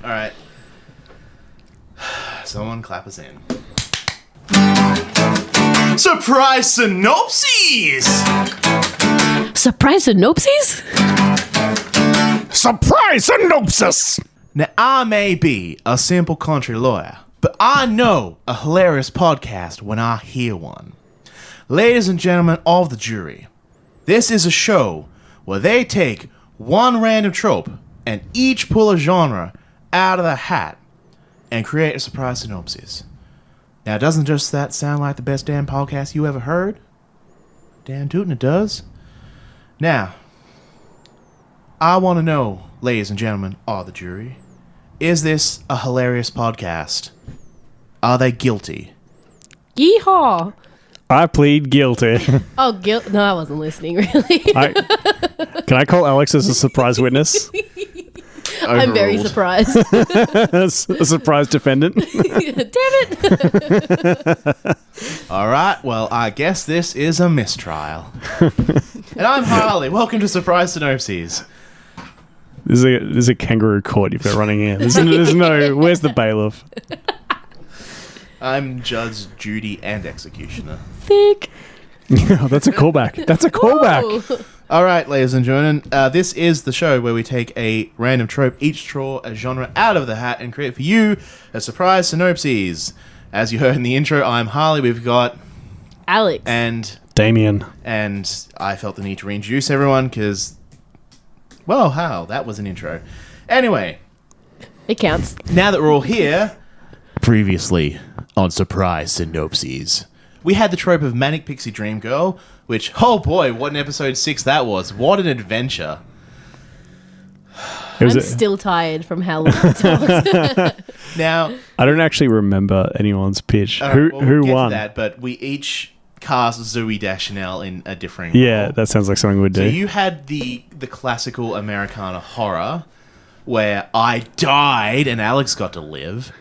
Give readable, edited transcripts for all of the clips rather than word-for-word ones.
All right. Someone clap us in. Surprise Synopses! Surprise Synopses? Surprise Synopsis! Now, I may be a simple country lawyer, but I know a hilarious podcast when I hear one. Ladies and gentlemen of the jury, this is a show where they take one random trope and each pull a genre out of the hat and create a surprise synopsis. Now, doesn't just that sound like the best damn podcast you ever heard? Damn tootin' it does. Now, I want to know, ladies and gentlemen of the jury, is this a hilarious podcast? Are they guilty? Yeehaw! I plead guilty. Oh, guilt? No, I wasn't listening, really. Can I call Alex as a surprise witness? I'm very surprised. A surprise defendant? Damn it! All right, well, I guess this is a mistrial. And I'm Harley. Welcome to Surprise Synopses. There's a kangaroo court you've got running here. There's no... Where's the bailiff? I'm Judge, Judy, and Executioner. Thick. Oh, that's a callback. That's a callback. Whoa. All right, ladies and gentlemen, this is the show where we take a random trope, each draw a genre out of the hat, and create for you a surprise synopsis. As you heard in the intro, I'm Harley. We've got Alex. and Damien. And I felt the need to reintroduce everyone because, well, how? That was an intro. Anyway, It counts. now that we're all here, previously on Surprise Synopses, we had the trope of Manic Pixie Dream Girl, which, oh boy, what an episode 6 that was. What an adventure. I'm still tired from how long it took. Now, I don't actually remember anyone's pitch. Who we'll get won? to that, but we each cast Zooey Deschanel in a different Yeah, role. that sounds like something we'd So do. you had the classical Americana horror, where I died and Alex got to live.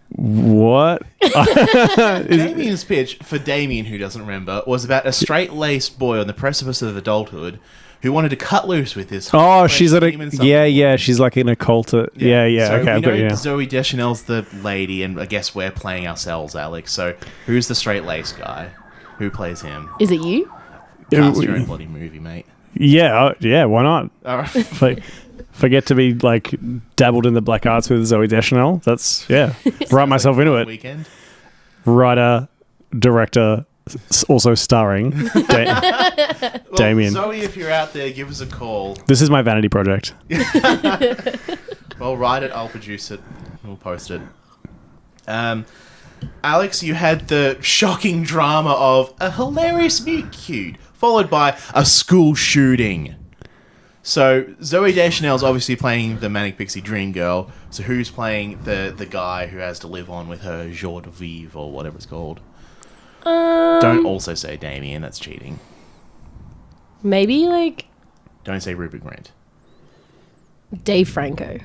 What? Damien's pitch, for Damien, who doesn't remember, was about a straight-laced boy on the precipice of adulthood who wanted to cut loose with his... Oh, she's at a... demon something. Yeah, she's like in a cult. Yeah, So okay, we I've got know you now. Zooey Deschanel's the lady, and I guess we're playing ourselves, Alex. So who's the straight-laced guy? Who plays him? Is it you? Cast your own bloody movie, mate. Yeah, why not? All right. Like, forget to be like dabbled in the black arts with Zooey Deschanel. That's write myself into it. Weekend. Writer, director, also starring Damien. Zoe, if you're out there, give us a call. This is my vanity project. Well, write it, I'll produce it, we'll post it. Alex, you had the shocking drama of a hilarious meet cute, followed by a school shooting. So, Zooey Deschanel's obviously playing the Manic Pixie Dream Girl, so who's playing the guy who has to live on with her joie de vivre, or whatever it's called? Don't also say Damien, that's cheating. Maybe like Don't say Rupert Grint. Dave Franco.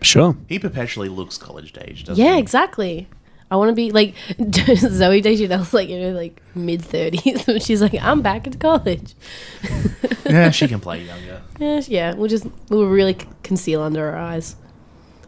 Sure. He perpetually looks college age, doesn't Yeah, he? exactly. I want to be like Zooey Deschanel's like like mid-30s, and she's like, I'm back at college. Yeah, she can play younger. Yeah. We'll really conceal under our eyes,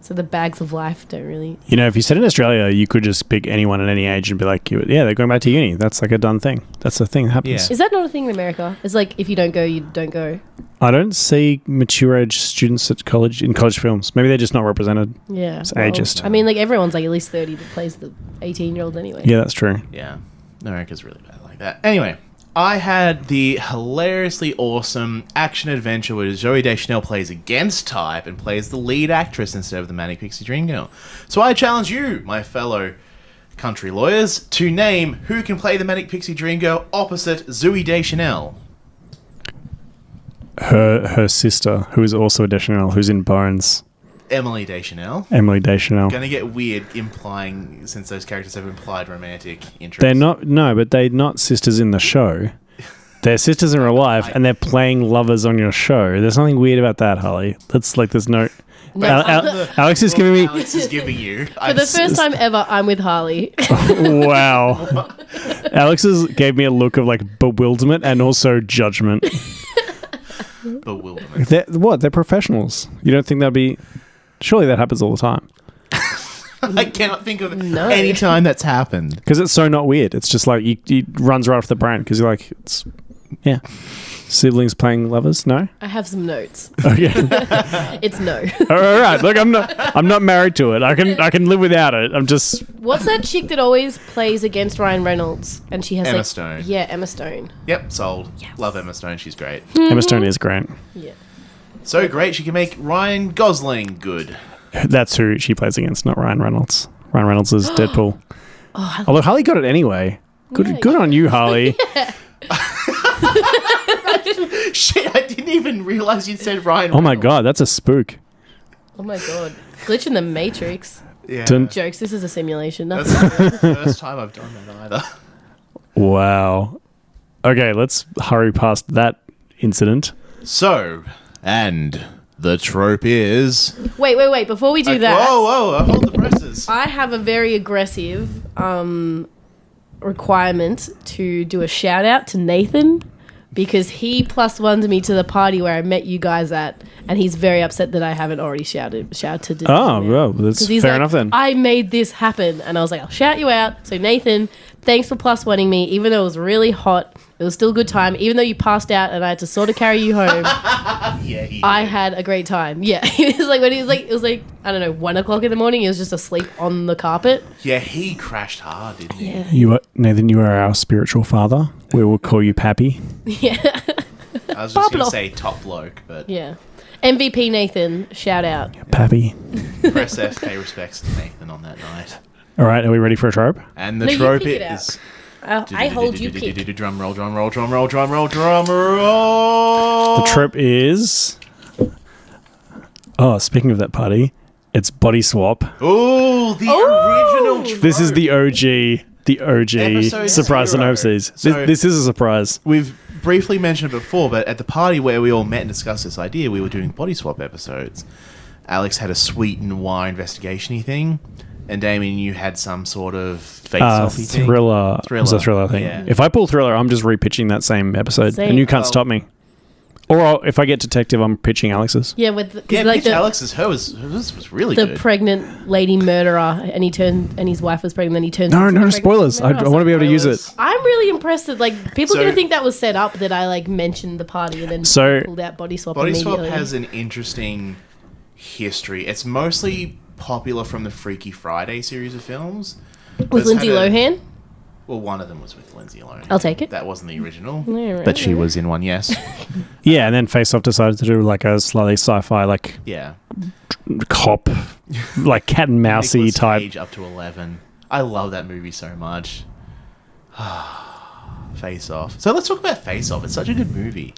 so the bags of life don't really. You know, if you said in Australia, you could just pick anyone at any age and be like, yeah, they're going back to uni. That's like a done thing. That's the thing that happens. Yeah. Is that not a thing in America? It's like if you don't go, you don't go. I don't see mature age students at college in college films. Maybe they're just not represented. Yeah, It's ageist. I mean, like everyone's like at least 30 that plays the 18-year-old anyway. Yeah, that's true. Yeah, America's really bad like that. Anyway, I had the hilariously awesome action adventure where Zooey Deschanel plays against type and plays the lead actress instead of the Manic Pixie Dream Girl. So I challenge you, my fellow country lawyers, to name who can play the Manic Pixie Dream Girl opposite Zooey Deschanel. Her sister, who is also a Deschanel, who's in Bones, Emily Deschanel. Emily Deschanel. Gonna get weird implying, since those characters have implied romantic interest. They're not, no, but they're not sisters in the show. They're sisters in real life, and they're playing lovers on your show. There's nothing weird about that, Harley. That's like, there's no... Alex is giving me... Alex is giving you. For the first time ever, I'm with Harley. Wow. Alex gave me a look of like bewilderment and also judgment. Bewilderment. They're professionals. You don't think that'd be... Surely that happens all the time. I cannot think of No. any time that's happened. Because it's so not weird. It's just like, it runs right off the brain. Because you're like, yeah. Siblings playing lovers? No? I have some notes. Okay. It's no. All right. Look, I'm not married to it. I can live without it. I'm just... What's that chick that always plays against Ryan Reynolds? And she has Emma like... Stone. Yeah, Emma Stone. Yep, sold. Yes. Love Emma Stone. She's great. Emma Stone is great. Yeah. So great, she can make Ryan Gosling good. That's who she plays against, not Ryan Reynolds. Ryan Reynolds is Deadpool. Although Harley got it anyway. Good on you, Harley. Shit, I didn't even realize you said Ryan Oh my Reynolds. god, that's a spook. Oh my god. Glitch in the Matrix. Yeah. Dun- Jokes, this is a simulation. That's not the first time I've done that either. Wow. Okay, let's hurry past that incident. So, and the trope is... Wait. Before we do that, Whoa, hold the presses. I have a very aggressive requirement to do a shout out to Nathan because he +1'd me to the party where I met you guys at, and he's very upset that I haven't already shouted him Oh, out. well, that's 'Cause he's fair like, enough then. I made this happen, and I was like, I'll shout you out. So Nathan, thanks for +1ing me, even though it was really hot. It was still a good time, even though you passed out and I had to sort of carry you home. Yeah, he I did. had a great time. Yeah, it was like when he was like, it was like I don't know, 1 o'clock in the morning. He was just asleep on the carpet. Yeah, he crashed hard, didn't he? Yeah, Nathan, you are our spiritual father. We will call you Pappy. yeah, I was just going Pablo. to say top bloke, but yeah. MVP Nathan, shout out. Pappy. press F, pay respects to Nathan on that night. All right, are we ready for a trope? And the No, you trope pick it out. is... I hold you pick. Drum roll, drum roll, drum roll, drum roll, drum roll. The trope is... Oh, speaking of that party, it's body swap. Oh, the original trope. This is the OG Episode surprise 0. synopsis. So- This is a surprise. We've briefly mentioned it before, but at the party where we all met and discussed this idea, we were doing body swap episodes. Alex had a sweet and noir investigation-y thing, and Damien, you had some sort of face-offy thing. Thriller. It was a thriller thing. Yeah. If I pull thriller, I'm just repitching that same episode, Same. and you can't Well- stop me. Or if I get detective, I'm pitching Alex's. Yeah, with the, 'cause Yeah, like pitch the, Alex's, hers was really the good. pregnant lady murderer, and his wife was pregnant. Then he turns. No, into no a spoilers. I pregnant murderer. want to be able to use it. Spoilers. I'm really impressed that people are So- gonna think that was set up that I like mentioned the party and then So- pulled out body swap. Body Swap immediately. has an interesting history. It's mostly popular from the Freaky Friday series of films. with It's Lindsay had a- Lohan. Well, one of them was with Lindsay Lohan. I'll take it. That wasn't the original, Yeah, right, but she right. was in one, yes. Yeah, and then Face Off decided to do like a slightly sci-fi, like Yeah. cop, like cat and mousey Nicolas type. Cage up to 11. I love that movie so much. Face Off. So let's talk about Face Off. It's such a good movie.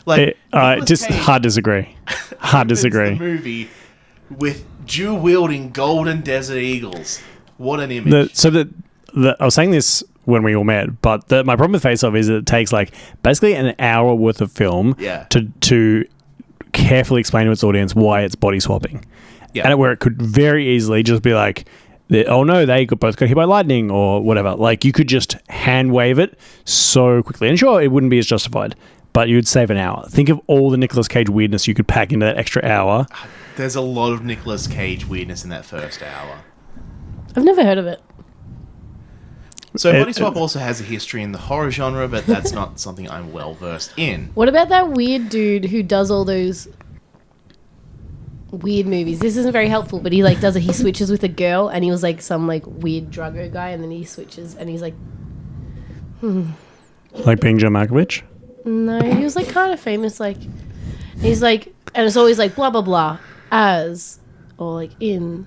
Nicolas Just Cage hard disagree. Hard opens disagree. The movie with dual-wielding golden desert eagles. What an image. I was saying this when we all met, but my problem with Face Off is that it takes like basically an hour worth of film Yeah. to carefully explain to its audience why it's body swapping. Yeah. And where it could very easily just be like, oh no, they both got hit by lightning or whatever. Like you could just hand wave it so quickly. And sure, it wouldn't be as justified, but you'd save an hour. Think of all the Nicolas Cage weirdness you could pack into that extra hour. There's a lot of Nicolas Cage weirdness in that first hour. I've never heard of it. So Body Swap also has a history in the horror genre, but that's not something I'm well versed in. What about that weird dude who does all those weird movies? This isn't very helpful, but he like does it. He switches with a girl, and he was like some like weird druggo guy, and then he switches, and he's like, Like being John Malkovich. no, he was like kind of famous. Like he's like, and it's always like blah blah blah as or like in,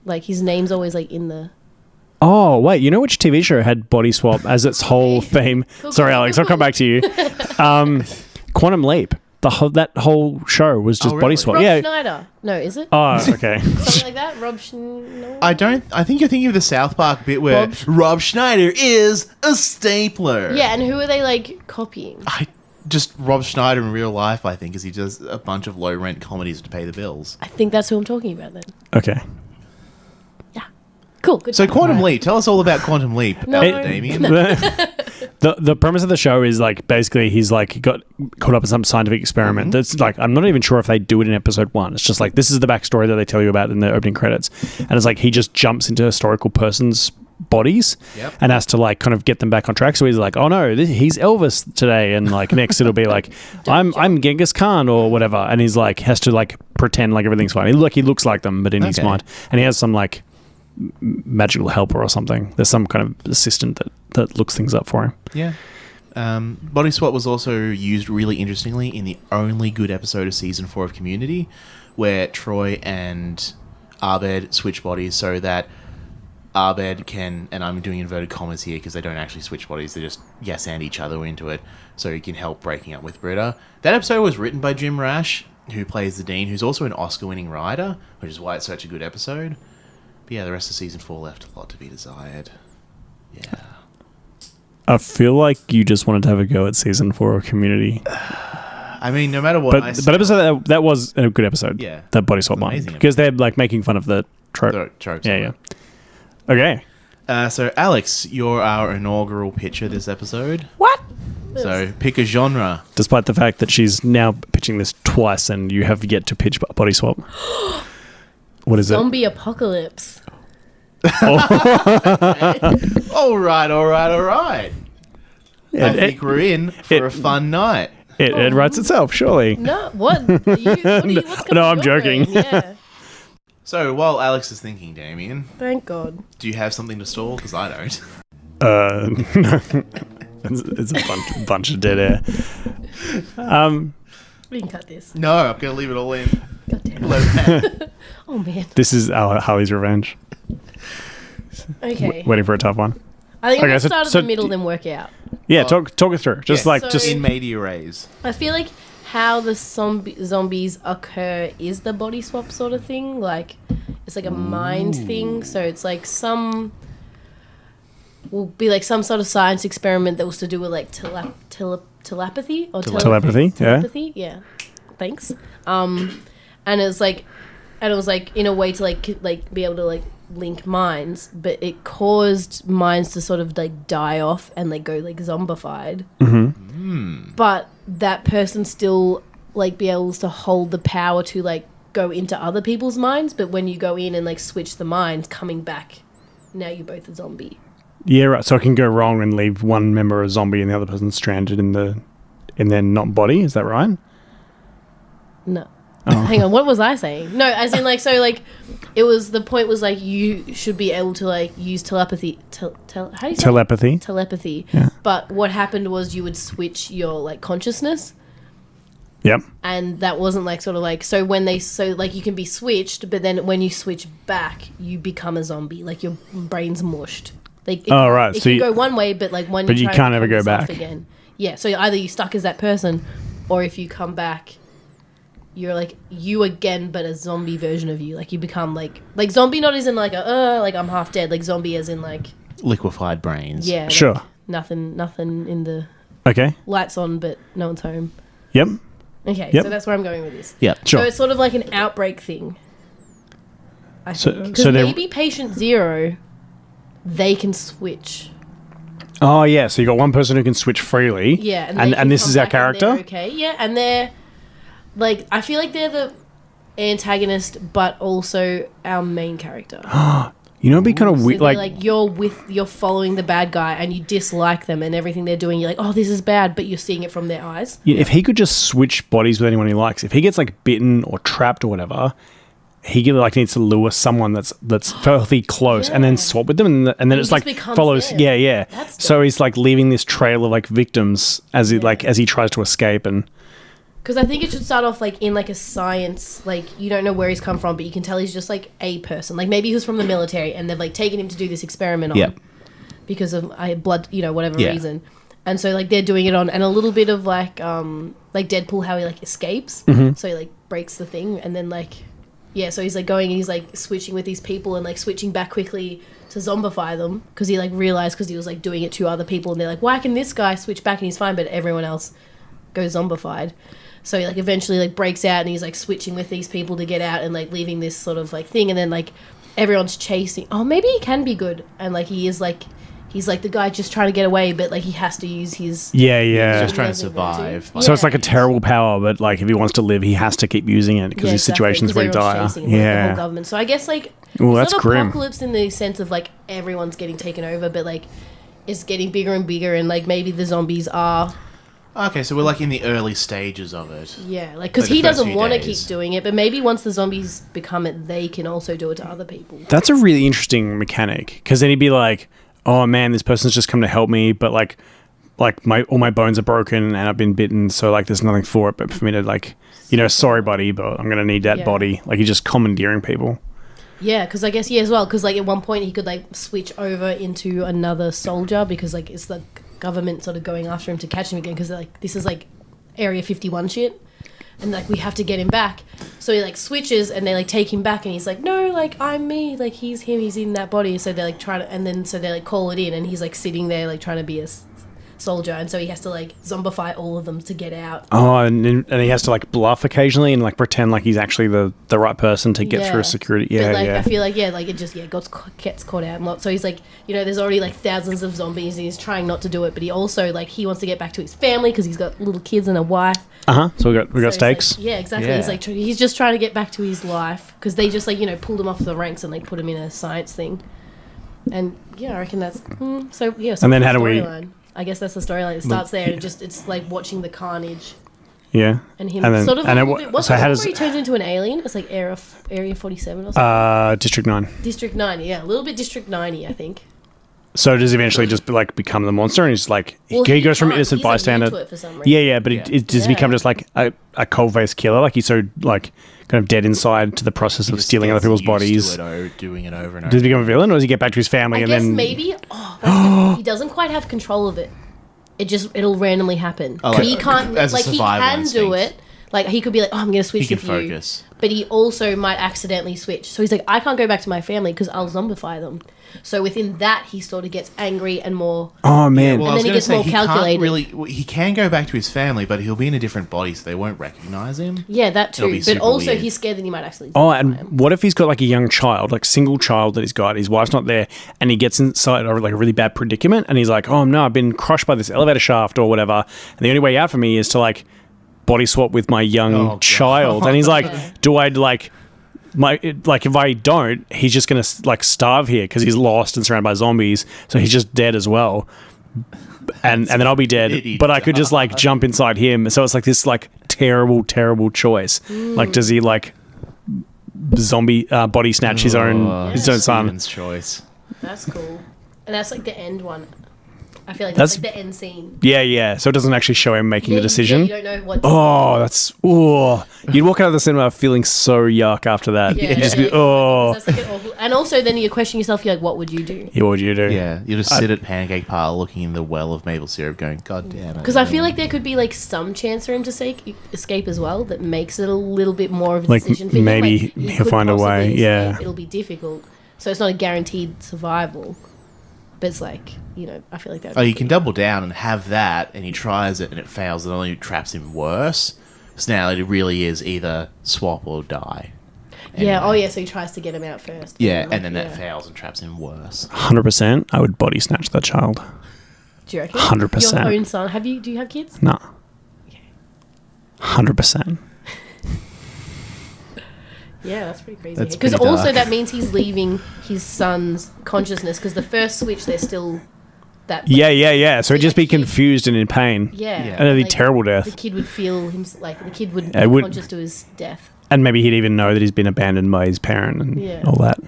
like his name's always like in the. Oh, wait, you know which TV show had body swap as its whole theme? Cool, Sorry, cool, Alex, cool, I'll come back to you. Quantum Leap. That whole show was just Oh, body really? swap. Rob Yeah. Schneider. No, is it? Oh, okay. Something like that? Rob Schneider? I think you're thinking of the South Park bit where Rob Schneider is a stapler. Yeah, and who are they like copying? Just Rob Schneider in real life, I think, is he does a bunch of low-rent comedies to pay the bills. I think that's who I'm talking about then. Okay. Cool. Good. So Quantum Leap. Tell us all about Quantum Leap, No. Damien. The premise of the show is like basically he's like got caught up in some scientific experiment that's like I'm not even sure if they do it in episode 1. It's just like this is the backstory that they tell you about in the opening credits, and it's like he just jumps into historical persons' bodies and has to like kind of get them back on track. So he's like, oh no, he's Elvis today, and like next it'll be like I'm Genghis Khan or whatever, and he's like has to like pretend like everything's fine. He looks like them, but in his mind, and he has some like magical helper or something. There's some kind of assistant that looks things up for him. Yeah. Body swap was also used really interestingly in the only good episode of season 4 of Community, where Troy and Abed switch bodies so that Abed can, and I'm doing inverted commas here because they don't actually switch bodies, they just yes and each other into it, so he can help breaking up with Britta. That episode was written by Jim Rash, who plays the Dean, who's also an Oscar-winning writer, which is why it's such a good episode. But yeah, the rest of season 4 left a lot to be desired. Yeah. I feel like you just wanted to have a go at season 4 of Community. I mean, no matter what but episode that was a good episode. Yeah. That body swap one. Because they're like making fun of the trope. The tropes. Yeah. Okay. So, Alex, you're our inaugural pitcher this episode. What? So, pick a genre. Despite the fact that she's now pitching this twice and you have yet to pitch body swap. What is Zombie apocalypse. All right. I think we're in for a fun night. It writes itself, surely. No, what? What's going No, on I'm joking. Yeah. So, while Alex is thinking, Damien, Thank God. do you have something to stall? Because I don't. It's a bunch of dead air. We can cut this. No, I'm going to leave it all in. God damn it. Let it Oh, man. This is Harley's revenge. Okay. Waiting for a tough one. I think I'm Okay, going to so- start at so the middle, then work out. Yeah, talk it through. Just Yes. So- in media rays. I feel like how the zombies occur is the body swap sort of thing. Like, it's like a mind thing. So it's like will be like some sort of science experiment that was to do with like telepathy or Telepathy, yeah. telepathy. Yeah. Thanks. And it was like in a way to like be able to like link minds, but it caused minds to sort of like die off and like go like zombified. But that person still like be able to hold the power to like go into other people's minds, but when you go in and like switch the minds, coming back, now you're both a zombie. Yeah, right. So it can go wrong and leave one member a zombie and the other person stranded in their not body. Is that right? No. Hang on, what was I saying? No, as in like, so like it was, the point was like you should be able to like use telepathy how do you say Telepathy. telepathy. Yeah. But what happened was you would switch your like consciousness, Yep. and that wasn't like sort of like, so like you can be switched, but then when you switch back you become a zombie, like your brain's mushed. Like it, Oh, right. it So can you- go one way, but like when but you try can't and ever go become yourself back. again. Yeah, so either you're stuck as that person, or if you come back you're like you again, but a zombie version of you. Like you become like zombie, not as in like like I'm half dead, like zombie as in like Liquefied brains. yeah, like Sure. nothing in the Okay. lights on, but no one's home. Yep. Okay, Yep. so that's where I'm going with this. Yeah. Sure. So it's sort of like an outbreak thing. I So- think so because they're- maybe patient 0, they can switch. Oh, yeah. So you got one person who can switch freely. Yeah, they And can this come is our back and they're character. okay, yeah, and they're like, I feel like they're the antagonist, but also our main character. You know, it'd be kind of So weird. they're Like, you're following the bad guy and you dislike them and everything they're doing. You're like, oh, this is bad, but you're seeing it from their eyes. if he could just switch bodies with anyone he likes, if he gets like bitten or trapped or whatever, he like needs to lure someone that's fairly close and then Yeah. swap with them, and then he it's just like becomes follows. them. Yeah. That's So dope. he's like leaving this trail of like victims as he as he tries to escape and. Because I think it should start off like in like a science, like you don't know where he's come from, but you can tell he's just like a person. Like maybe he was from the military and they've like taken him to do this experiment on Yep. because of blood, whatever Yeah. reason. And so like they're doing it on, and a little bit of like Deadpool, how he like escapes. So he like breaks the thing and then like, yeah, so he's like going and he's like switching with these people and like switching back quickly to zombify them because he like realized, because he was like doing it to other people and they're like, why can this guy switch back and he's fine, but everyone else goes zombified. So he like eventually like breaks out and he's like switching with these people to get out and like leaving this sort of like thing, and then like everyone's chasing. Oh, maybe he can be good, and like he is like. He's like the guy just trying to get away, but like he has to use his. Yeah. Just trying to survive. So it's like a terrible power, but like if he wants to live, he has to keep using it because his situation's very dire. The whole government. So I guess like it's that's not grim. apocalypse in the sense of like everyone's getting taken over, but like it's getting bigger and bigger, and like maybe the zombies are. Okay, so we're like in the early stages of it. Yeah, like because he doesn't want to keep doing it, but maybe once the zombies become it, they can also do it to other people. That's a really interesting mechanic because then he'd be like, oh man, this person's just come to help me, but like all my bones are broken and I've been bitten, so like there's nothing for it but for me to like, sorry buddy, but I'm gonna need that body. Like he's just commandeering people. Yeah, because I guess as well, because like at one point he could like switch over into another soldier because like it's the government sort of going after him to catch him again because like this is like Area 51 shit. And like we have to get him back, so he like switches and they like take him back, and he's like, no, like I'm me, like he's him, he's in that body. So they're like trying to, and then so they like call it in, and he's like sitting there like trying to be a soldier, and so he has to like zombify all of them to get out. Oh, and he has to like bluff occasionally and like pretend like he's actually the right person to get through security. Yeah, but, like, yeah. I feel like like it just gets caught out. And so he's like, there's already like thousands of zombies, and he's trying not to do it, but he also like he wants to get back to his family because he's got little kids and a wife. So we got stakes. Like, yeah, exactly. Yeah. He's like he's just trying to get back to his life because they just like pulled him off the ranks and like put him in a science thing. And I reckon that's so yeah. So and then how do we? I guess that's the storyline. It starts there, and it's like watching the carnage. Yeah, and him sort of. What's the one where he turns into an alien? It's like Area 47 or something. District 9. District 9, yeah, a little bit District 90, I think. So does he eventually just like become the monster, and he's like he goes from innocent bystander. Like, for some reason. Yeah, but does he become just like a cold-faced killer? Like he's so like kind of dead inside to the process of stealing other people's bodies. Doing it over and over. Does he become a villain, or does he get back to his family I guess maybe. He doesn't quite have control of it. It'll randomly happen. Oh, like, he can't like he can do it. Like he could be like, oh, I'm going to switch. He can focus. But he also might accidentally switch. So he's like, I can't go back to my family because I'll zombify them. So within that, he sort of gets angry and more. Oh man! Well, and then he gets more calculated. He can go back to his family, but he'll be in a different body, so they won't recognize him. Yeah, that too. But also, weird. He's scared that he might actually. And what if he's got like a young child, like single child that he's got, his wife's not there, and he gets inside of like a really bad predicament, and he's like, oh no, I've been crushed by this elevator shaft or whatever, and the only way out for me is to like body swap with my young child, and he's like, do I like. If I don't, he's just gonna like starve here because he's lost and surrounded by zombies, so he's just dead as well, and then I'll be dead. But I could just like jump inside him, so it's like this like terrible choice. Like, does he like zombie body snatch his own son? Steven's choice. That's cool, and that's like the end one. I feel like that's like the end scene. Yeah. So it doesn't actually show him making the decision. You don't know what. You'd walk out of the cinema feeling so yuck after that. Yeah, You'd just be That's like an awful, and also then you question yourself. You're like, what would you do? Yeah, what would you do? Yeah, you just sit at Pancake Parlor looking in the well of maple syrup, going, God damn it. Because I feel like there could be like some chance for him to escape as well. That makes it a little bit more of a decision for him. Maybe he'll find a way. Yeah, it'll be difficult. So it's not a guaranteed survival. But it's like, I feel like that. Oh, you can double down and have that, and he tries it and it fails, and only traps him worse. So now it really is either swap or die. Anyway. Yeah, so he tries to get him out first. Yeah, and then that fails and traps him worse. 100%, I would body snatch that child. Do you reckon? 100%. Your own son. Do you have kids? No. Okay. 100%. Yeah, that's pretty crazy. Because also that means he's leaving his son's consciousness. Because the first switch, they're still that. Yeah. So he'd just be confused and in pain. Yeah. And it'd be terrible death. The kid would feel the kid would be conscious to his death. And maybe he'd even know that he's been abandoned by his parent and all that.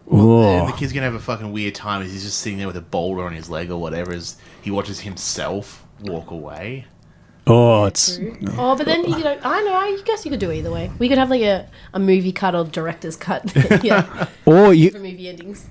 Well, the kid's gonna have a fucking weird time as he's just sitting there with a boulder on his leg or whatever as he watches himself walk away. Oh, it's... Oh, but then, I don't know, I guess you could do either way. We could have like a movie cut or director's cut. Yeah. Or you... For movie endings.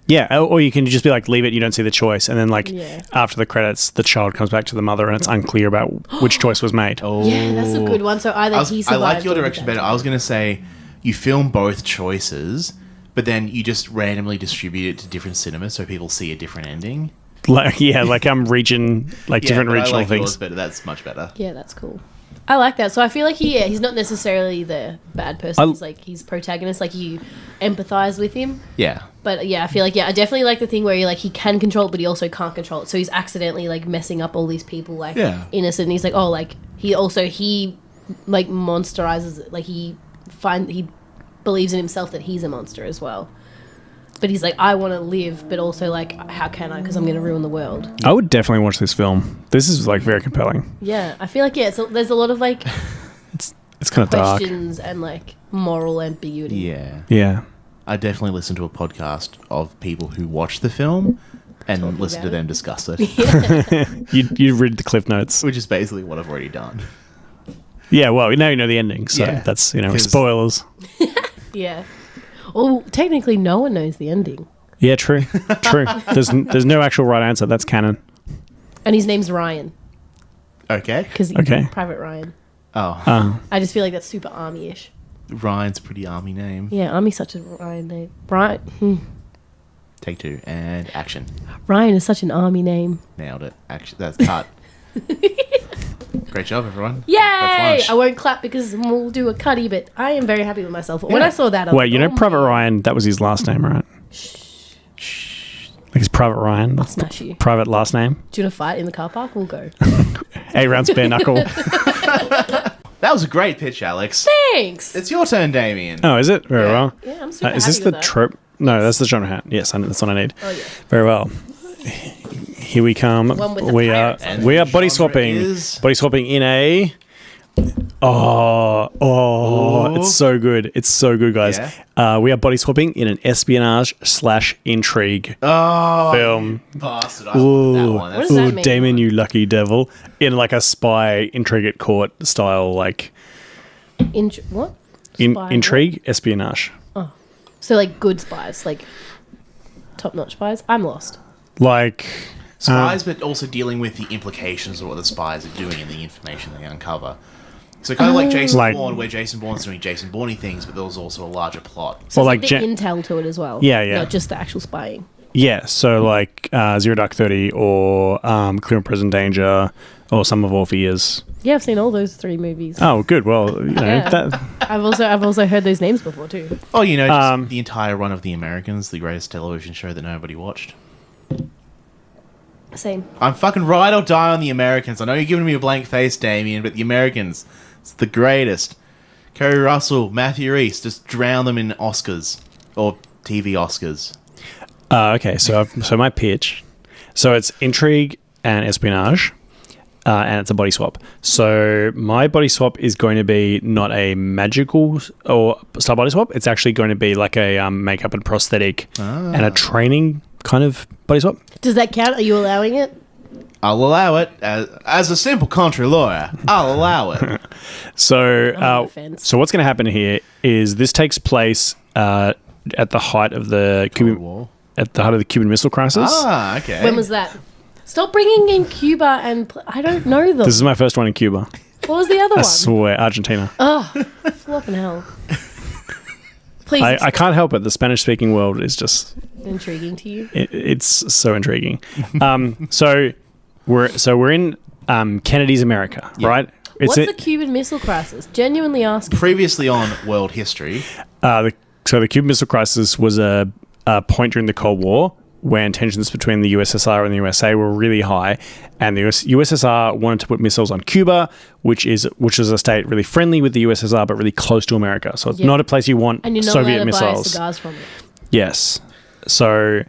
Yeah, or you can just be like, leave it, you don't see the choice. And then like, after the credits, the child comes back to the mother and it's unclear about which choice was made. Oh. Yeah, that's a good one. So either he survived. I like your direction better. I was going to say, you film both choices, but then you just randomly distribute it to different cinemas so people see a different ending. Like I'm reaching like different regional I like things. yours better. That's much better. Yeah, that's cool. I like that. So I feel like he's not necessarily the bad person. He's protagonist. Like you empathize with him. Yeah. But yeah, I feel like I definitely like the thing where he can control it, but he also can't control it. So he's accidentally like messing up all these people innocent. And he's like, oh, like he like monsterizes it. Like he believes in himself that he's a monster as well. But he's like, I want to live, but also like, how can I? Because I'm going to ruin the world. I would definitely watch this film. This is like very compelling. Yeah, I feel like there's a lot of like it's kind of dark questions and like moral ambiguity. Yeah. I definitely listen to a podcast of people who watch the film and listen to them discuss it. You read the cliff notes, Which is basically what I've already done. Yeah, well, now you know the ending, so that's spoilers. Yeah. Well, technically, no one knows the ending. Yeah, true. There's no actual right answer. That's canon. And his name's Ryan. Okay. Because Private Ryan. Oh. I just feel like that's super army-ish. Ryan's a pretty army name. Yeah, army's such a Ryan name. Brian. Take two and action. Ryan is such an army name. Nailed it. Action. That's cut. Great job, everyone. Yay! I won't clap because we'll do a cutty, but I am very happy with myself. When I saw that, I was like, Private Ryan, that was his last name, right? Shh. Like his Private Ryan. I'll smash you. Private last name. Do you want to fight in the car park? We'll go. 8 rounds bare knuckle. That was a great pitch, Alex. Thanks. It's your turn, Damien. Oh, is it? Very well. Yeah, I'm super Is this happy the with that. trope? No, that's the genre hat. Yes, that's what I need. Oh, yeah. Very well. Here we come. One with the We pirates. are body genre swapping. is- Body swapping in a. It's so good. It's so good, guys. Yeah. We are body swapping in an espionage/intrigue film. Bastard. I love that one. What That's does that mean? Damien, you lucky devil! In like a spy intrigue at court style, like What? Spy intrigue, espionage. what? So like good spies, like top-notch spies. I'm lost. Like spies, but also dealing with the implications of what the spies are doing and the information they uncover. So kind of like Jason Bourne, where Jason Bourne's doing Jason Bourne things, but there was also a larger plot. So Or like like the intel to it as well. Yeah, yeah. Not just the actual spying. yeah, so like Zero Dark 30 or Clear and Present Danger or Some of All Fears. Yeah, I've seen all those 3 movies. Oh, good. Well, Yeah. I've also heard those names before too. Oh, just the entire run of The Americans, the greatest television show that nobody watched. Same. I'm fucking ride or die on The Americans. I know you're giving me a blank face, Damien, but The Americans, it's the greatest. Kerry Russell, Matthew Reese, just drown them in Oscars or TV Oscars. okay, so my pitch. So it's intrigue and espionage, and it's a body swap. So my body swap is going to be not a magical or style body swap. It's actually going to be like a makeup and prosthetic and a training kind of body swap. Does that count? Are you allowing it? I'll allow it. As a simple country lawyer, I'll allow it. So on the fence. so what's going to happen here is this takes place at the height of the Cuban Missile Crisis. Ah, okay. When was that? Stop bringing in Cuba and I don't know them. This is my first one in Cuba. What was the other I one? swear, Argentina. Oh, flipping hell. Please. I can't help it. The Spanish-speaking world is just intriguing to you. it's so intriguing. So we're in Kennedy's America, right? What's the Cuban Missile Crisis? Genuinely asking. Previously on World History. So the Cuban Missile Crisis was a point during the Cold War when tensions between the USSR and the USA were really high, and the USSR wanted to put missiles on Cuba, which is a state really friendly with the USSR but really close to America. So it's not a place you want and you're not Soviet allowed to missiles. buy cigars from it. Yes. So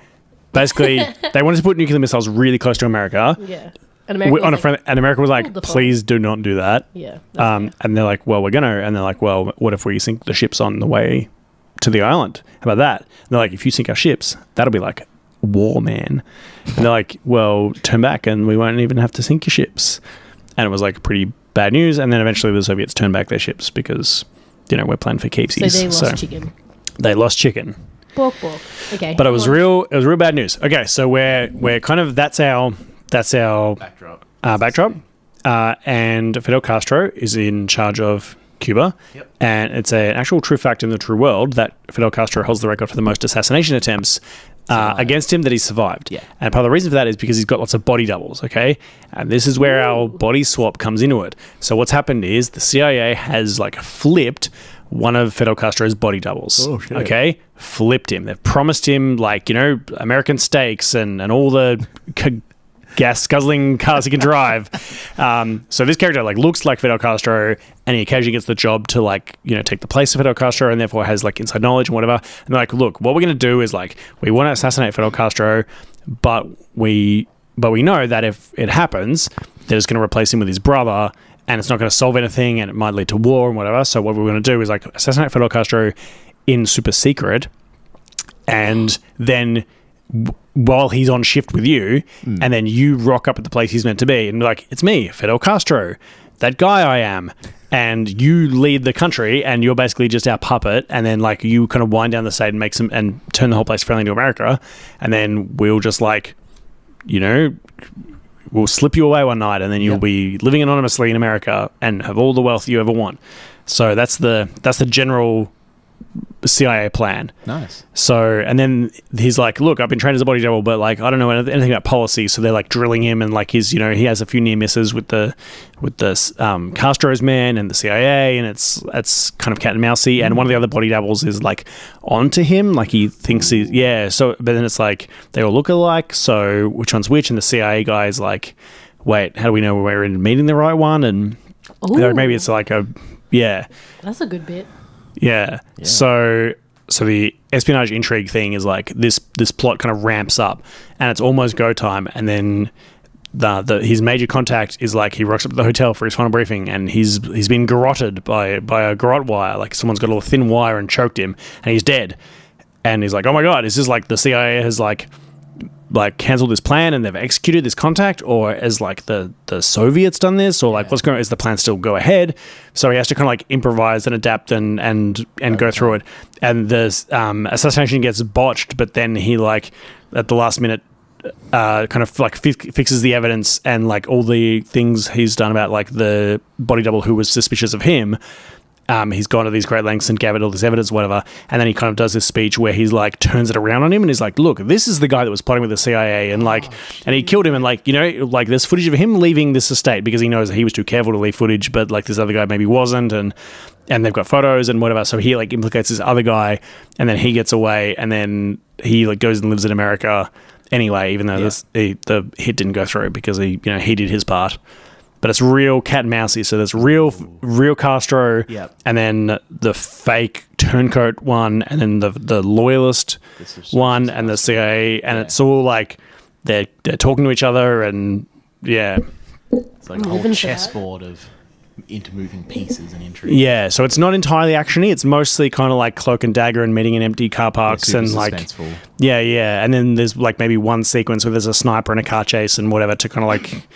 basically, they wanted to put nuclear missiles really close to America. Yeah. And America was like, please do not do that. Yeah. And they're like, well, we're gonna. And they're like, well, what if we sink the ships on the way to the island? How about that? And they're like, if you sink our ships, that'll be like war, man. And they're like, well, turn back and we won't even have to sink your ships. And it was like pretty bad news. And then eventually the Soviets turned back their ships because, we're playing for keepsies. So they lost chicken. They lost chicken. Bork. Okay. But it was real bad news. Okay, so we're kind of that's our Backdrop. And Fidel Castro is in charge of Cuba. Yep. And it's an actual true fact in the true world that Fidel Castro holds the record for the most assassination attempts against him that he survived. Yeah. And part of the reason for that is because he's got lots of body doubles, okay? And this is where our body swap comes into it. So what's happened is the CIA has like flipped one of Fidel Castro's body doubles. Oh, shit. Okay. Flipped him. They've promised him like, American steaks and all the gas guzzling cars he can drive. So this character like looks like Fidel Castro, and he occasionally gets the job to like, take the place of Fidel Castro, and therefore has like inside knowledge and whatever. And they're like, look, what we're going to do is like, we want to assassinate Fidel Castro, but we know that if it happens, they're just going to replace him with his brother, and it's not going to solve anything, and it might lead to war and whatever. So what we're going to do is like assassinate Fidel Castro in super secret, and then while he's on shift with you, and then you rock up at the place he's meant to be, and be like, it's me, Fidel Castro, that guy I am, and you lead the country, and you're basically just our puppet, and then like you kind of wind down the state and make some and turn the whole place friendly to America, and then we'll just like, we'll slip you away one night, and then you'll be living anonymously in America and have all the wealth you ever want. So that's the general CIA plan. Nice. So, and then he's like, look, I've been trained as a body double, but like, I don't know anything about policy. So they're like drilling him, and like he has a few near misses with the Castro's men and the CIA, and it's kind of cat and mousey. And one of the other body doubles is like onto him. Like he thinks so, but then it's like, they all look alike. So which one's which? And the CIA guy is like, wait, how do we know we're meeting the right one? And maybe it's like That's a good bit. Yeah. So the espionage intrigue thing is like this plot kind of ramps up, and it's almost go time, and then his major contact is like he rocks up at the hotel for his final briefing, and he's been garroted by a garrote wire, like someone's got a little thin wire and choked him, and he's dead. And he's like, oh my god, is this like the CIA has like cancelled this plan and they've executed this contact, or is like the Soviets done this, or like what's going on? Is the plan still go ahead? So he has to kind of like improvise and adapt and go through it. And the assassination gets botched, but then he like at the last minute kind of like fixes the evidence, and like all the things he's done about like the body double who was suspicious of him. He's gone to these great lengths and gathered all this evidence, whatever, and then he kind of does this speech where he's like turns it around on him, and he's like, "Look, this is the guy that was plotting with the CIA, and like, and he killed him, and like, like there's footage of him leaving this estate because he knows that he was too careful to leave footage, but like this other guy maybe wasn't, and they've got photos and whatever, so he like implicates this other guy, and then he gets away, and then he like goes and lives in America anyway, even though the hit didn't go through because he did his part." But it's real cat and mousey. So there's real Castro, and then the fake turncoat one, and then the loyalist one, and the CIA, and it's all like they're talking to each other, and it's like a whole chessboard of intermoving pieces and intrigue. Yeah, so it's not entirely actiony. It's mostly kind of like cloak and dagger and meeting in empty car parks and like and then there's like maybe one sequence where there's a sniper and a car chase and whatever to kind of like.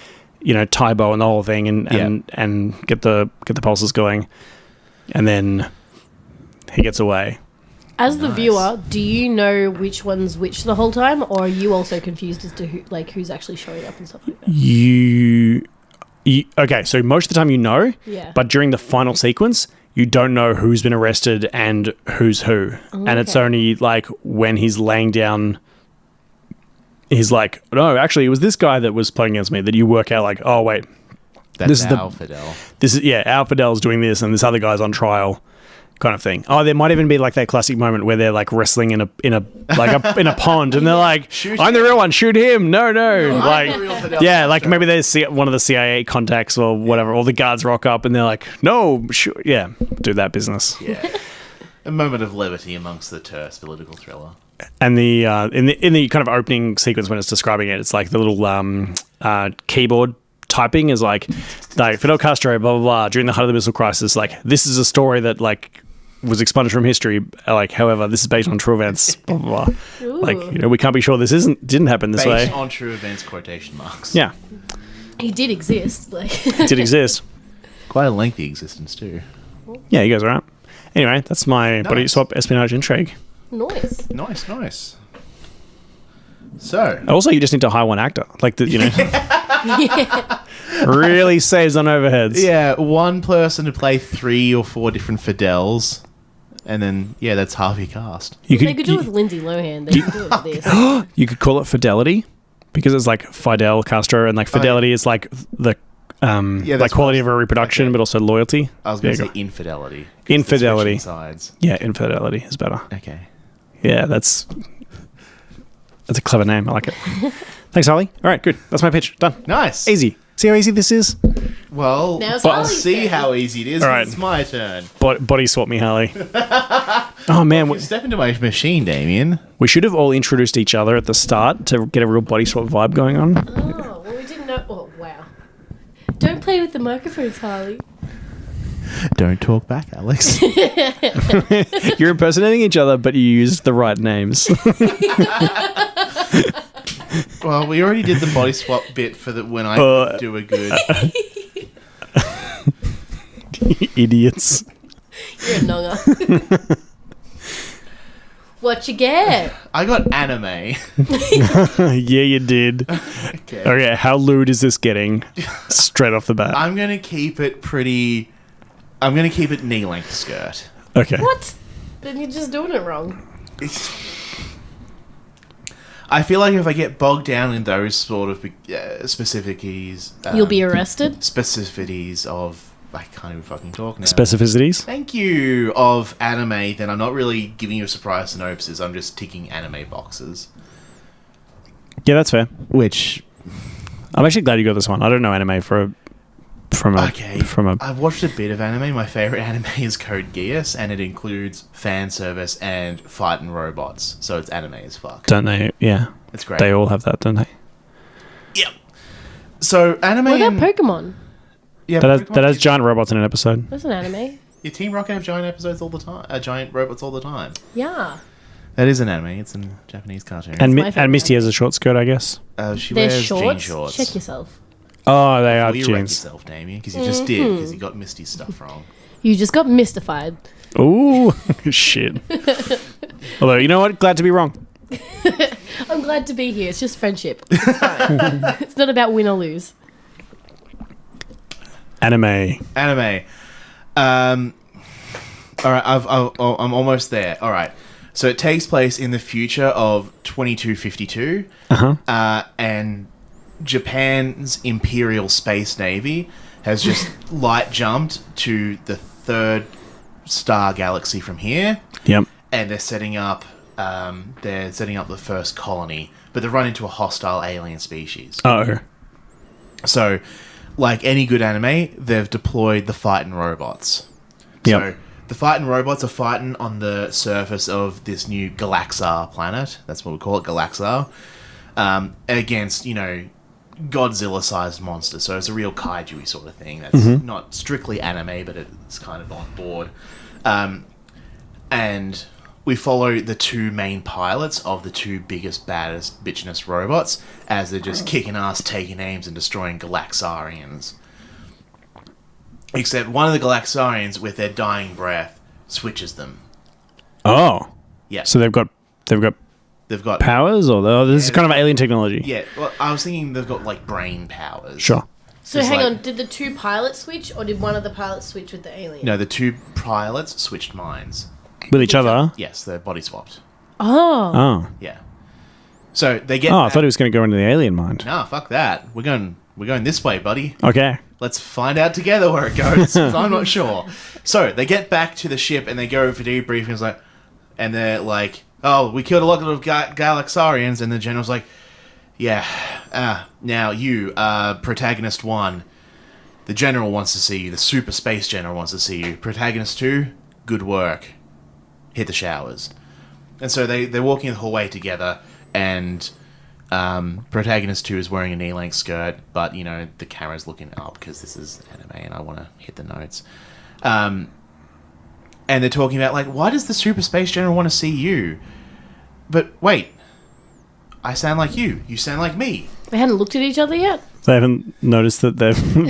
Tie bow and the whole thing, and get the pulses going, and then he gets away. As the viewer, do you know which one's which the whole time, or are you also confused as to who's actually showing up and stuff like that? You okay? So most of the time you know, but during the final sequence, you don't know who's been arrested and who's who, and it's only like when he's laying down. He's like, no, actually, it was this guy that was playing against me that you work out like, oh, wait. This is Fidel. Our Fidel's doing this and this other guy's on trial kind of thing. Oh, there might even be like that classic moment where they're like wrestling in a pond and they're like, I'm the real one, shoot him. No. Like, I'm the real Fidel like maybe they see one of the CIA contacts or whatever, or the guards rock up and they're like, no, do that business. Yeah. A moment of levity amongst the terse political thriller. And the in the kind of opening sequence when it's describing it, it's like the little keyboard typing is like Fidel Castro, blah blah blah, during the height of the missile crisis. Like this is a story that like was expunged from history. Like, however, this is based on true events. Blah blah blah. Like we can't be sure this didn't happen this way. Based on true events, quotation marks. Yeah, he did exist. Did exist. Quite a lengthy existence too. Yeah, you guys are right. Anyway, that's my body swap espionage intrigue. Nice. So also, you just need to hire one actor, like really saves on overheads. Yeah, one person to play 3 or 4 different Fidels, and then that's half your cast. You They could do it with Lindsay Lohan. They could do it with this. You could call it Fidelity because it's like Fidel Castro, and like Fidelity is like the like quality of a reproduction, but also loyalty. I was going to say infidelity. Infidelity. Sides. Yeah, infidelity is better. Okay. Yeah, that's a clever name. I like it. Thanks, Harley. All right, good. That's my pitch. Done. Nice. Easy. See how easy this is? Well, Now it's I'll Harley's see turn. how easy it is. All right. It's my turn. Body swap me, Harley. Oh, man. Step into my machine, Damien. We should have all introduced each other at the start to get a real body swap vibe going on. Oh, well, we didn't know. Oh, wow. Don't play with the microphones, Harley. Don't talk back, Alex. You're impersonating each other, but you used the right names. Well, we already did the body swap bit for when I do a good. Idiots. You're a nonger. What you get? I got anime. Yeah, you did. Okay. Okay, how lewd is this getting? Straight off the bat. I'm gonna keep it pretty. I'm gonna keep it knee-length skirt. Okay. What? Then you're just doing it wrong. I feel like if I get bogged down in those sort of specificities, You'll be arrested. specificities of I can't even fucking talk now. Specificities? Thank you of anime. Then I'm not really giving you a surprise synopsis. I'm just ticking anime boxes. Yeah, that's fair. Which I'm actually glad you got this one. I don't know anime from a. I've watched a bit of anime. My favorite anime is Code Geass, and it includes fan service and fighting robots. So it's anime as fuck. Don't they? Yeah. It's great. They all have that, don't they? Yep. So anime. What about and- Pokemon? Yeah, That has giant robots in an episode. That's an anime. Your Team Rocket have giant episodes all the time. Giant robots all the time. Yeah. That is an anime. It's a Japanese cartoon. And my favorite and Misty has a short skirt, I guess. She They're wears shorts. jean shorts. Check yourself. Oh, they are Will you wreck jeans. yourself, Damien? Because you just did. Because you got Misty's stuff wrong. You just got mystified. Ooh, shit. Although, you know what? Glad to be wrong. I'm glad to be here. It's just friendship. It's fine. It's not about win or lose. Anime. Anime. All right, I'm almost there. All right. So it takes place in the future of 2252. And Japan's Imperial Space Navy has just light jumped to the third star galaxy from here. Yep. And they're setting up the first colony, but they've run into a hostile alien species. Oh. So, like any good anime, they've deployed the fighting robots. Yep. So the fighting robots are fighting on the surface of this new Galaxar planet. That's what we call it, Galaxar. Against, Godzilla-sized monsters. So it's a real kaiju-y sort of thing. That's not strictly anime, but it's kind of on board. And we follow the two main pilots of the two biggest, baddest, bitchinest robots as they're just kicking ass, taking names, and destroying Galaxarians. Except one of the Galaxarians, with their dying breath, switches them. Oh. Yeah. So they've got powers, or this is kind of alien technology. Yeah. Well, I was thinking they've got like brain powers. Sure. So It's hang like- on, did the two pilots switch, or did one of the pilots switch with the alien? No, the two pilots switched minds. With each other. Yes, they're body swapped. Oh. Oh. Yeah. So they get. Oh, I thought he was going to go into the alien mind. Nah, fuck that. We're going this way, buddy. Okay. Let's find out together where it goes. 'Cause I'm not sure. So they get back to the ship and they go for debriefings, and they're like, "Oh, we killed a lot of Galaxarians," and the general's like, "Yeah, now you, protagonist 1, the general wants to see you. The super space general wants to see you. Protagonist 2, good work. Hit the showers." And so they're walking the hallway together, and protagonist 2 is wearing a knee-length skirt, but, the camera's looking up because this is anime and I want to hit the notes. And they're talking about, why does the super space general want to see you? But wait, I sound like you. You sound like me. They hadn't looked at each other yet? They haven't noticed that they've been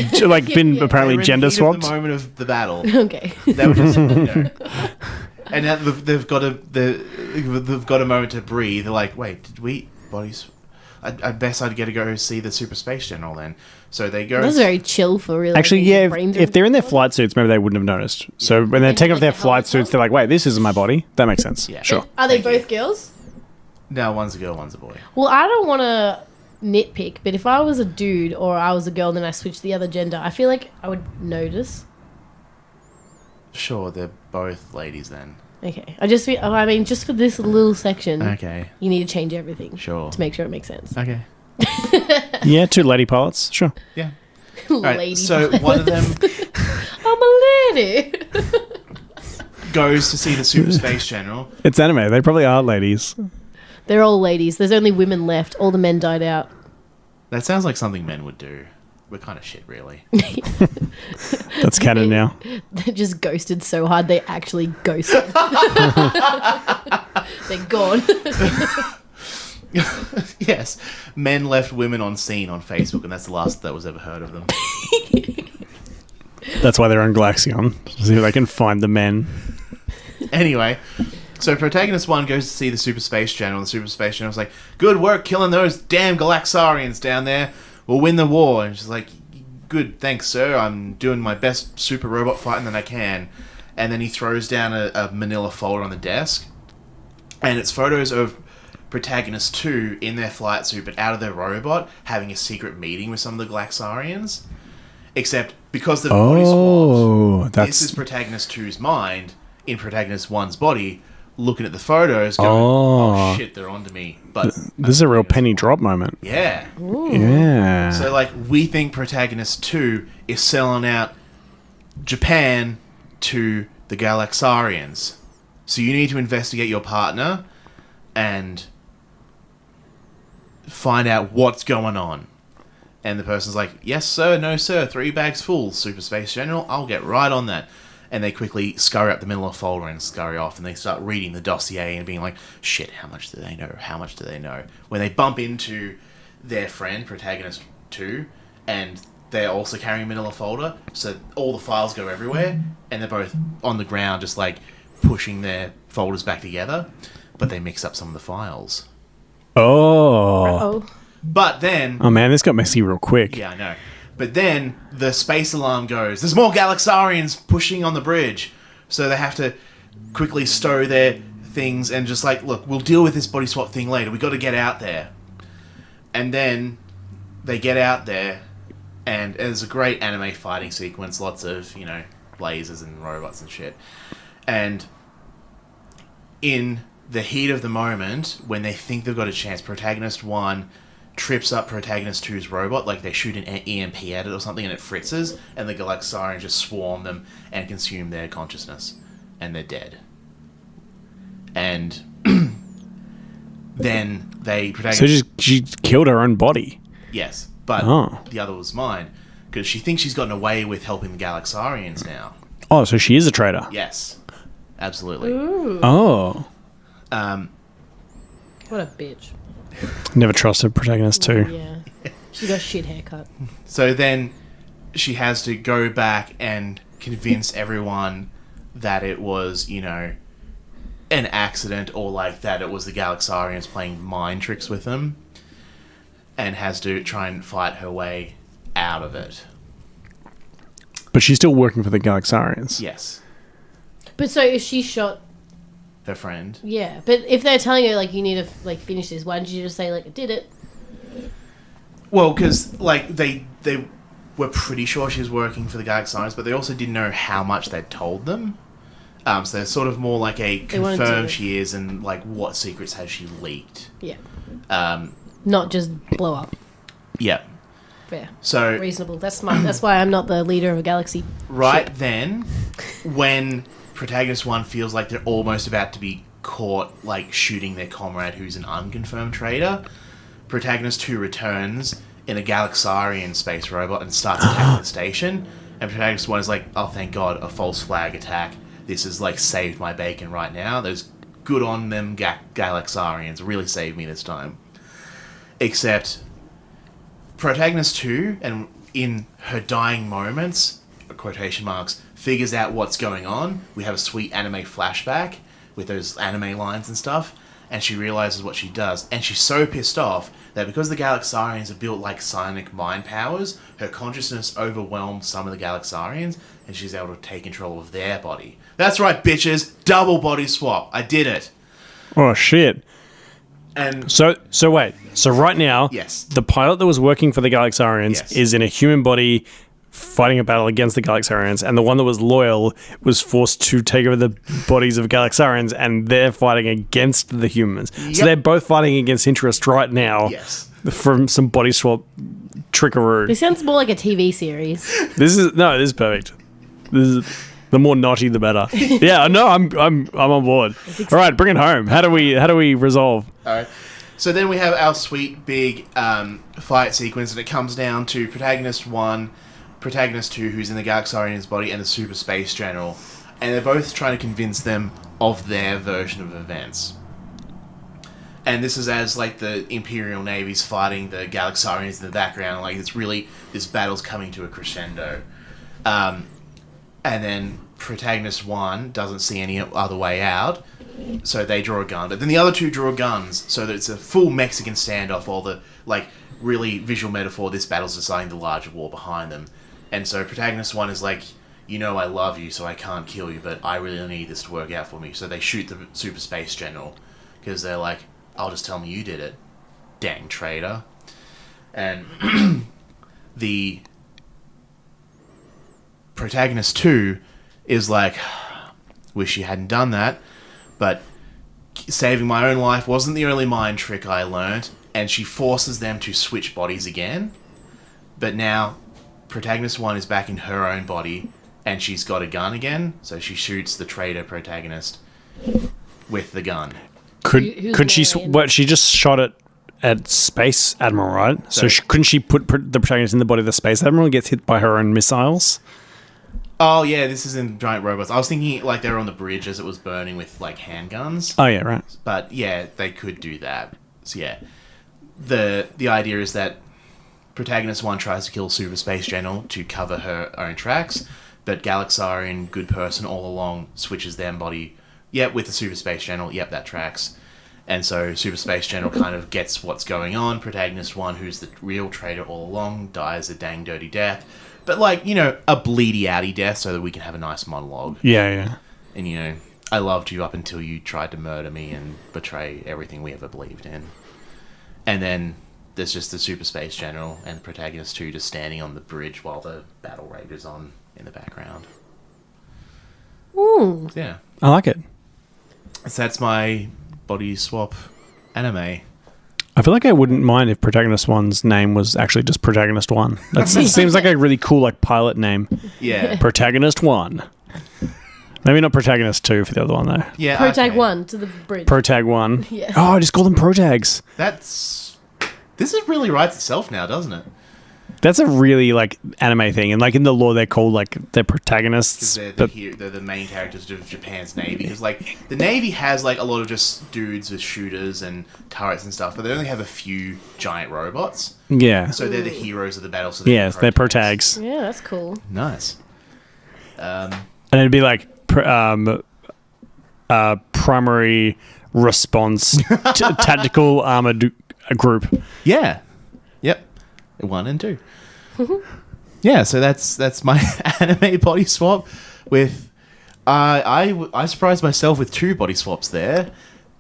Yeah. apparently They were in gender the heat swapped. of the moment of the battle. Okay. They were just, and now they've got a moment to breathe. They're like, wait, did we bodies? I best I'd get to go see the Super Space General then. So they go. That's very chill for real. Actually, yeah, if they're in their flight suits, maybe they wouldn't have noticed. So when they take off their flight suits, they're like, wait, this isn't my body. That makes sense. Yeah. Sure. Are they Thank both girls? No, one's a girl, one's a boy. Well, I don't want to nitpick, but if I was a dude or I was a girl and then I switched the other gender, I feel like I would notice. Sure, they're both ladies then. Okay. I just feel, I mean, just for this little section, Okay. you need to change everything. Sure. To make sure it makes sense. Okay. Yeah, 2 lady pilots. Sure. Yeah. All right, Lady so one of them I'm a lady. goes to see the Super Space General. It's anime. They probably are ladies. They're all ladies. There's only women left. All the men died out. That sounds like something men would do. We're kind of shit, really. That's canon now. They just ghosted so hard they actually ghosted. They're gone. Yes. Men left women on scene on Facebook, and that's the last that was ever heard of them. That's why they're on Galaxion. See if they can find the men. Anyway, so protagonist 1 goes to see the Super Space General, and the Super Space General's like, good work killing those damn Galaxarians down there. We'll win the war. And she's like, good, thanks, sir. I'm doing my best super robot fighting that I can. And then he throws down a manila folder on the desk, and it's photos of protagonist 2 in their flight suit, but out of their robot, having a secret meeting with some of the Galaxarians. Except because the body swapped, this is protagonist 2's mind in protagonist 1's body, looking at the photos, going, oh shit, they're onto me. But this is a real penny drop moment. yeah. Ooh. Yeah. So, like, we think protagonist 2 is selling out Japan to the Galaxarians. So you need to investigate your partner and find out what's going on. And the person's like, yes, sir, no, sir, 3 bags full, Super Space General, I'll get right on that. And they quickly scurry up the middle of the folder and scurry off, and they start reading the dossier and being like, shit, how much do they know? How much do they know? When they bump into their friend, protagonist 2, and they're also carrying a manila folder, so all the files go everywhere, and they're both on the ground just like pushing their folders back together, but they mix up some of the files. Oh. Oh. But then... Oh, man, this got messy real quick. Yeah, I know. But then the space alarm goes, there's more Galaxarians pushing on the bridge. So they have to quickly stow their things and just like, look, we'll deal with this body swap thing later. We got to get out there. And then they get out there, and there's a great anime fighting sequence, lots of, you know, lasers and robots and shit. And in the heat of the moment, when they think they've got a chance, protagonist 1 trips up protagonist 2's robot, like they shoot an EMP at it or something and it fritzes, and the Galaxarians just swarm them and consume their consciousness, and they're dead. And then they... So she killed her own body. Yes, but the other was mine, because she thinks she's gotten away with helping the Galaxarians now. Oh, so she is a traitor. Yes, absolutely. Ooh. Oh. What a bitch. Never trusted protagonist 2. Yeah. She got shit haircut. So then she has to go back and convince everyone that it was, you know, an accident, or like that it was the Galaxarians playing mind tricks with them, and has to try and fight her way out of it. But she's still working for the Galaxarians. Yes. But so if she shot... Her friend. Yeah, but if they're telling her, like, you need to, like, finish this, why didn't you just say, like, I did it? Well, because, like, they were pretty sure she was working for the Galaxarians, but they also didn't know how much they'd told them. So they're sort of more like a confirm she is, and, like, what secrets has she leaked. Yeah. Not just blow up. Yeah. Fair. So... Reasonable. That's smart. That's why I'm not the leader of a galaxy. Right then, when protagonist 1 feels like they're almost about to be caught, like, shooting their comrade who's an unconfirmed traitor, protagonist 2 returns in a Galaxarian space robot and starts attacking the station, and protagonist 1 is like, oh, thank God, a false flag attack. This has, like, saved my bacon right now. Those good on them Galaxarians really saved me this time. Except protagonist 2, and in her dying moments, quotation marks, figures out what's going on. We have a sweet anime flashback with those anime lines and stuff, and she realizes what she does, and she's so pissed off that because the Galaxarians are built like psionic mind powers, her consciousness overwhelmed some of the Galaxarians, and she's able to take control of their body. That's right, bitches! Double body swap! I did it! Oh, shit. And So wait. So right now, Yes. the pilot that was working for the Galaxarians Yes. is in a human body fighting a battle against the Galaxarians, and the one that was loyal was forced to take over the bodies of Galaxarians, and they're fighting against the humans. Yep. So they're both fighting against interest right now yes. from some body swap trickaroo. This sounds more like a TV series. This is perfect. This is the more naughty, the better. Yeah, no, I'm on board. All right, bring it home. How do we resolve? Alright. So then we have our sweet big fight sequence, and it comes down to Protagonist 1, Protagonist 2, who's in the Galaxarian's body, and the Super Space General. And they're both trying to convince them of their version of events. And this is as, like, the Imperial Navy's fighting the Galaxarians in the background. Like, this battle's coming to a crescendo. And then Protagonist 1 doesn't see any other way out, so they draw a gun. But then the other two draw guns, so that it's a full Mexican standoff, all the, like, really visual metaphor, this battle's deciding the larger war behind them. And so Protagonist 1 is like, you know I love you, so I can't kill you, but I really need this to work out for me. So they shoot the Super Space General, because they're like, I'll just tell me you did it, dang traitor. And the Protagonist 2 is like, wish you hadn't done that, but saving my own life wasn't the only mind trick I learned, and she forces them to switch bodies again. But now Protagonist 1 is back in her own body, and she's got a gun again, so she shoots the traitor protagonist with the gun. Who's Could she? Marion? What, she just shot it at Space Admiral, right? So couldn't she put the protagonist in the body of the Space Admiral and gets hit by her own missiles? Oh yeah, this is in Giant Robots. I was thinking like they were on the bridge as it was burning with like handguns. Oh yeah, right. But yeah, they could do that. So yeah, the idea is that Protagonist 1 tries to kill Super Space General to cover her own tracks, but Galaxarian good person all along switches their body. Yep, with the Super Space General. Yep, that tracks. And so Super Space General kind of gets what's going on. Protagonist 1, who's the real traitor all along, dies a dang dirty death. But like, you know, a bleedy outy death so that we can have a nice monologue. Yeah. And, you know, I loved you up until you tried to murder me and betray everything we ever believed in. And then there's just the Super Space General and Protagonist 2 just standing on the bridge while the battle rages on in the background. Ooh. So, yeah. I like it. So that's my body swap anime. I feel like I wouldn't mind if Protagonist 1's name was actually just Protagonist 1. That seems like a really cool like pilot name. Yeah. Protagonist 1. Maybe not Protagonist 2 for the other one though. Yeah. Protag okay. 1 to the bridge. Protag 1. Yeah. Oh, I just call them Protags. This is really writes itself now, doesn't it? That's a really like anime thing, and like in the lore, they're called like they're protagonists. Because they're the main characters of Japan's Navy. Because like the Navy has like a lot of just dudes with shooters and turrets and stuff, but they only have a few giant robots. Yeah. So they're the heroes of the battle. So Yes, they're protags. Yeah, that's cool. Nice. And it'd be like primary response tactical armored group. Yeah. Yep. 1 and 2. Yeah, so that's my anime body swap with I surprised myself with 2 body swaps there.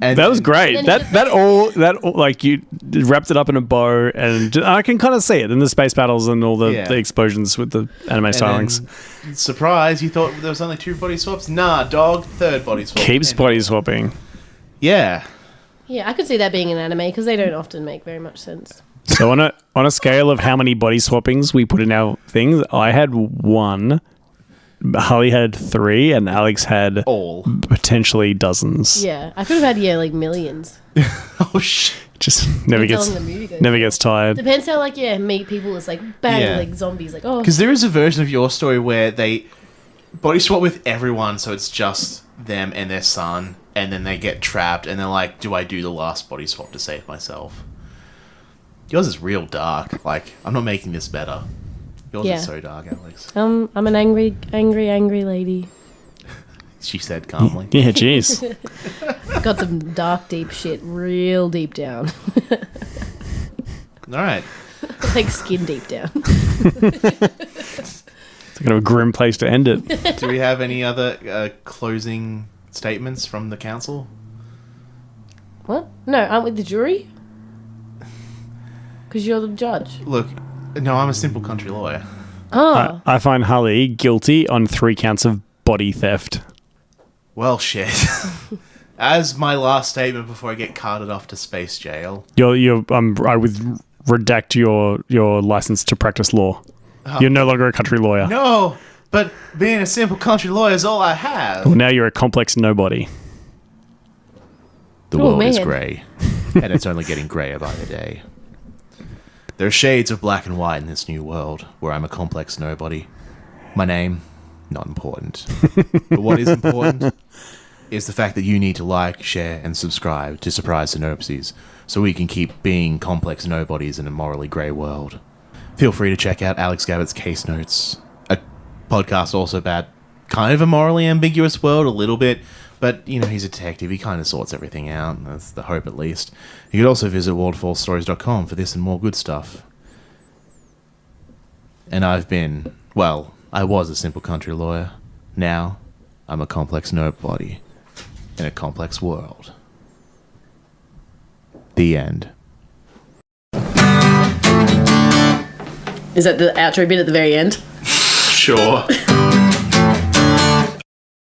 And That was great. And then That all like you wrapped it up in a bow, and I can kind of see it in the space battles and all the explosions with the anime and stylings. then, surprise, you thought there was only 2 body swaps? Nah, dog, 3rd body swap. Keeps body swapping. Yeah. Yeah, I could see that being an anime because they don't often make very much sense. So on a scale of how many body swappings we put in our things, I had 1, Harley had 3, and Alex had All. potentially dozens. Yeah, I could have had like millions. Oh shit. Just never Depends gets how long the movie goes. never gets tired. Depends how like meet people is like bang Yeah. like zombies like oh Because there is a version of your story where they body swap with everyone, so it's just them and their son, and then they get trapped, and they're like, do I do the last body swap to save myself? Yours is real dark. Like, I'm not making this better. Yours Yeah. is so dark, Alex. I'm an angry lady. she said calmly. Yeah, jeez. Got some dark, deep shit real deep down. All right. Like skin deep down. It's kind of a grim place to end it. Do we have any other closing statements from the council? What? No, aren't we the jury? Because you're the judge. Look, no, I'm a simple country lawyer. Oh. I find Harley guilty on 3 counts of body theft. Well, shit. As my last statement before I get carted off to space jail. I would redact your license to practice law. Oh. You're no longer a country lawyer. No, but being a simple country lawyer is all I have. Well, now you're a complex nobody. The Oh, world is man. grey, and it's only getting greyer by the day. There are shades of black and white in this new world, where I'm a complex nobody. My name, not important. But what is important is the fact that you need to like, share, and subscribe to Surprise Synopses, so we can keep being complex nobodies in a morally grey world. Feel free to check out Alex Gabbett's Case Notes, a podcast also about kind of a morally ambiguous world, a little bit, but, you know, he's a detective. He kind of sorts everything out. That's the hope, at least. You could also visit waterfallstories.com for this and more good stuff. And I was a simple country lawyer. Now, I'm a complex nobody in a complex world. The end. Is that the outro bit at the very end? Sure.